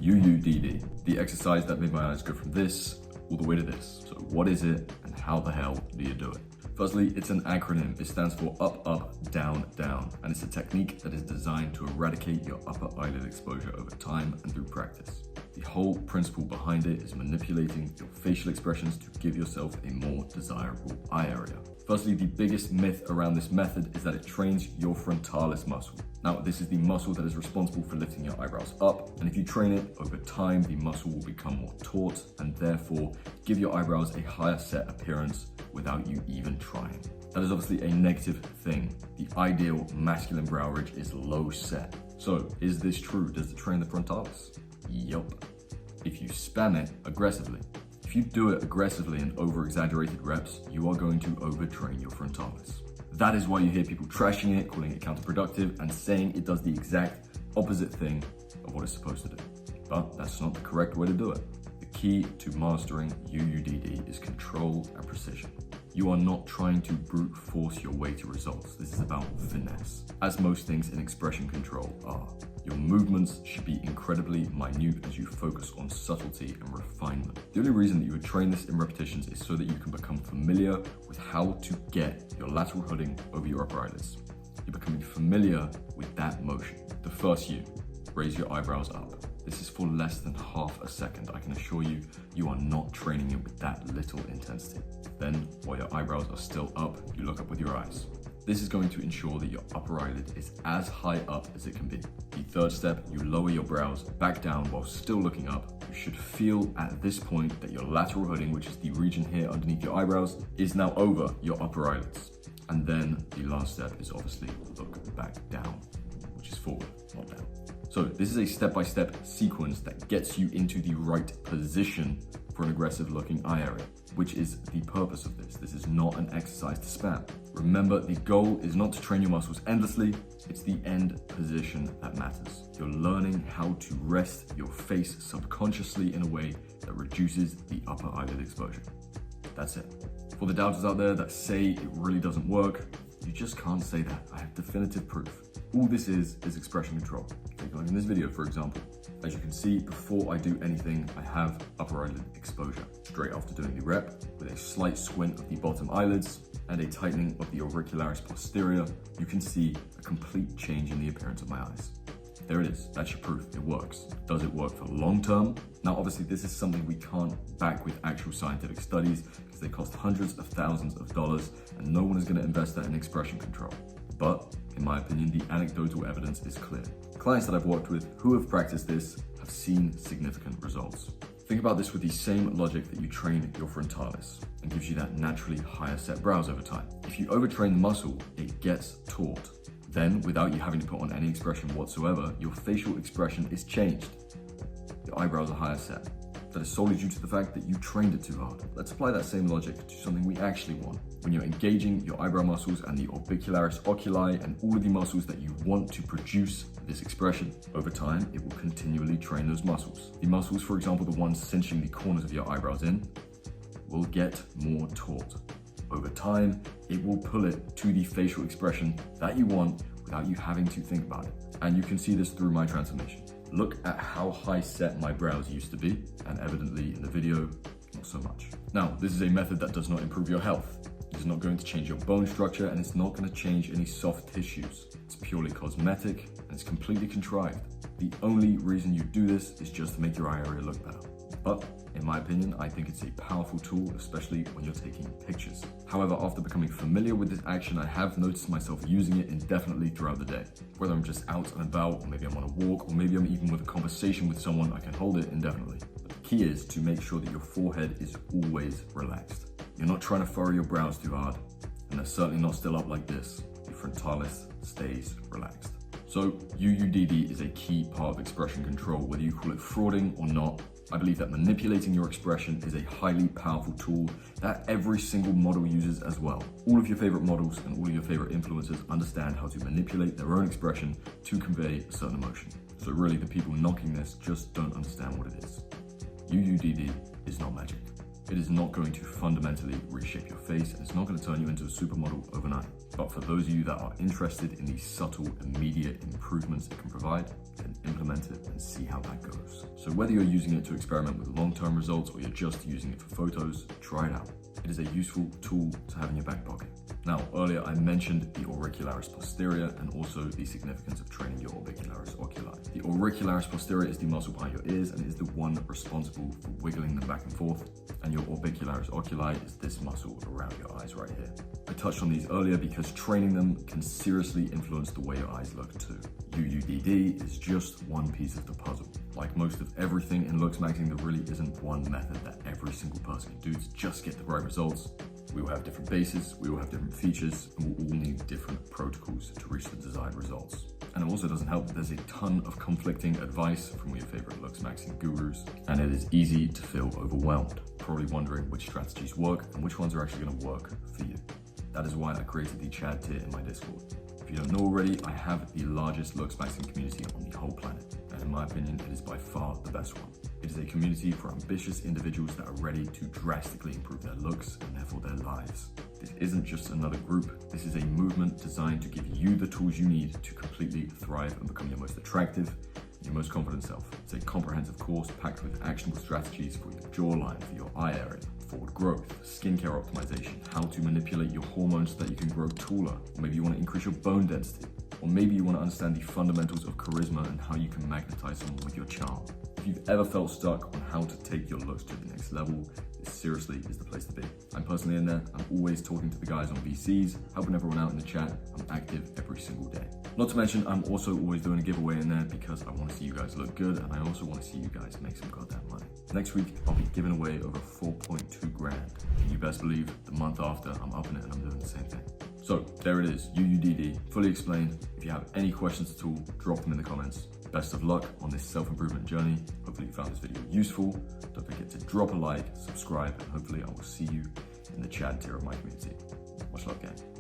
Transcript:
UUDD, the exercise that made my eyes go from this all the way to this. So what is it and how the hell do you do it? Firstly, it's an acronym. It stands for up, up, down, down, and it's a technique that is designed to eradicate your upper eyelid exposure over time and through practice. The whole principle behind it is manipulating your facial expressions to give yourself a more desirable eye area. Firstly, the biggest myth around this method is that it trains your frontalis muscle. Now, this is the muscle that is responsible for lifting your eyebrows up, and if you train it over time, the muscle will become more taut and therefore give your eyebrows a higher set appearance without you even trying. That is obviously a negative thing. The ideal masculine brow ridge is low set. So, is this true? Does it train the frontalis? Yup. If you spam it aggressively. If you do it aggressively in over-exaggerated reps, you are going to overtrain your frontalis. That is why you hear people trashing it, calling it counterproductive, and saying it does the exact opposite thing of what it's supposed to do. But that's not the correct way to do it. The key to mastering UUDD is control and precision. You are not trying to brute force your way to results. This is about finesse, as most things in expression control are. Your movements should be incredibly minute as you focus on subtlety and refinement. The only reason that you would train this in repetitions is so that you can become familiar with how to get your lateral hooding over your upper eyelids. You're becoming familiar with that motion. The first U, raise your eyebrows up. This is for less than half a second. I can assure you, you are not training it with that little intensity. Then, while your eyebrows are still up, you look up with your eyes. This is going to ensure that your upper eyelid is as high up as it can be. The third step, you lower your brows back down while still looking up. You should feel at this point that your lateral hooding, which is the region here underneath your eyebrows, is now over your upper eyelids. And then the last step is obviously look back down, which is forward, not down. So this is a step-by-step sequence that gets you into the right position for an aggressive looking eye area, which is the purpose of this. This is not an exercise to spam. Remember, the goal is not to train your muscles endlessly, it's the end position that matters. You're learning how to rest your face subconsciously in a way that reduces the upper eyelid exposure. That's it. For the doubters out there that say it really doesn't work, you just can't say that. I have definitive proof. All this is expression control. Take a look in this video, for example. As you can see, before I do anything, I have upper eyelid exposure. Straight after doing the rep, with a slight squint of the bottom eyelids and a tightening of the auricularis posterior, you can see a complete change in the appearance of my eyes. There it is, that's your proof, it works. Does it work for long term? Now obviously this is something we can't back with actual scientific studies because they cost hundreds of thousands of dollars and no one is going to invest that in expression control. But in my opinion, the anecdotal evidence is clear. Clients that I've worked with who have practiced this have seen significant results. Think about this with the same logic that you train your frontalis and gives you that naturally higher set brows over time. If you overtrain the muscle, it gets taut. Then, without you having to put on any expression whatsoever, your facial expression is changed. Your eyebrows are higher set. That is solely due to the fact that you trained it too hard. Let's apply that same logic to something we actually want. When you're engaging your eyebrow muscles and the orbicularis oculi and all of the muscles that you want to produce this expression, over time, it will continually train those muscles. The muscles, for example, the ones cinching the corners of your eyebrows in, will get more taut. Over time, it will pull it to the facial expression that you want without you having to think about it. And you can see this through my transformation. Look at how high set my brows used to be, and evidently in the video, not so much. Now, this is a method that does not improve your health. It's not going to change your bone structure, and it's not going to change any soft tissues. It's purely cosmetic, and it's completely contrived. The only reason you do this is just to make your eye area look better. But in my opinion, I think it's a powerful tool, especially when you're taking pictures. However, after becoming familiar with this action, I have noticed myself using it indefinitely throughout the day. Whether I'm just out and about, or maybe I'm on a walk, or maybe I'm even with a conversation with someone, I can hold it indefinitely. But the key is to make sure that your forehead is always relaxed. You're not trying to furrow your brows too hard, and they're certainly not still up like this. The frontalis stays relaxed. So UUDD is a key part of expression control, whether you call it frauding or not. I believe that manipulating your expression is a highly powerful tool that every single model uses as well. All of your favorite models and all of your favorite influencers understand how to manipulate their own expression to convey a certain emotion. So really, the people knocking this just don't understand what it is. UUDD is not magic. It is not going to fundamentally reshape your face, and it's not going to turn you into a supermodel overnight. But for those of you that are interested in these subtle, immediate improvements it can provide, then implement it and see how that goes. So whether you're using it to experiment with long-term results or you're just using it for photos, try it out. It is a useful tool to have in your back pocket. Now, earlier I mentioned the auricularis posterior and also the significance of training your orbicularis oculi. The auricularis posterior is the muscle behind your ears and is the one responsible for wiggling them back and forth, and your orbicularis oculi is this muscle around your eyes right here. I touched on these earlier because training them can seriously influence the way your eyes look too. UUDD is just one piece of the puzzle. Like most of everything in looks maxing, there really isn't one method that every single person can do to just get the right results. We will have different bases, we will have different features, and we'll all need different protocols to reach the desired results. And it also doesn't help that there's a ton of conflicting advice from your favorite looks maxing gurus, and it is easy to feel overwhelmed, probably wondering which strategies work and which ones are actually going to work for you. That is why I created the Chad tier in my Discord. If you don't know already, I have the largest looks maxing community on the whole planet, and in my opinion, it is by far the best one. It is a community for ambitious individuals that are ready to drastically improve their looks and therefore their lives. This isn't just another group, this is a movement designed to give you the tools you need to completely thrive and become your most attractive, your most confident self. It's a comprehensive course packed with actionable strategies for your jawline, for your eye area, forward growth, skincare optimization, how to manipulate your hormones so that you can grow taller, or maybe you want to increase your bone density, or maybe you want to understand the fundamentals of charisma and how you can magnetize someone with your charm. If you've ever felt stuck on how to take your looks to the next level, this seriously is the place to be. I'm personally in there. I'm always talking to the guys on VCs, helping everyone out in the chat. I'm active every single day. Not to mention, I'm also always doing a giveaway in there because I want to see you guys look good and I also want to see you guys make some goddamn money. Next week, I'll be giving away over 4.2 grand. And you best believe the month after, I'm upping it and I'm doing the same thing. So there it is, UUDD, fully explained. If you have any questions at all, drop them in the comments. Best of luck on this self-improvement journey. Hopefully you found this video useful. Don't forget to drop a like, subscribe, and hopefully I will see you in the Chad tier of my community. Much love, gang.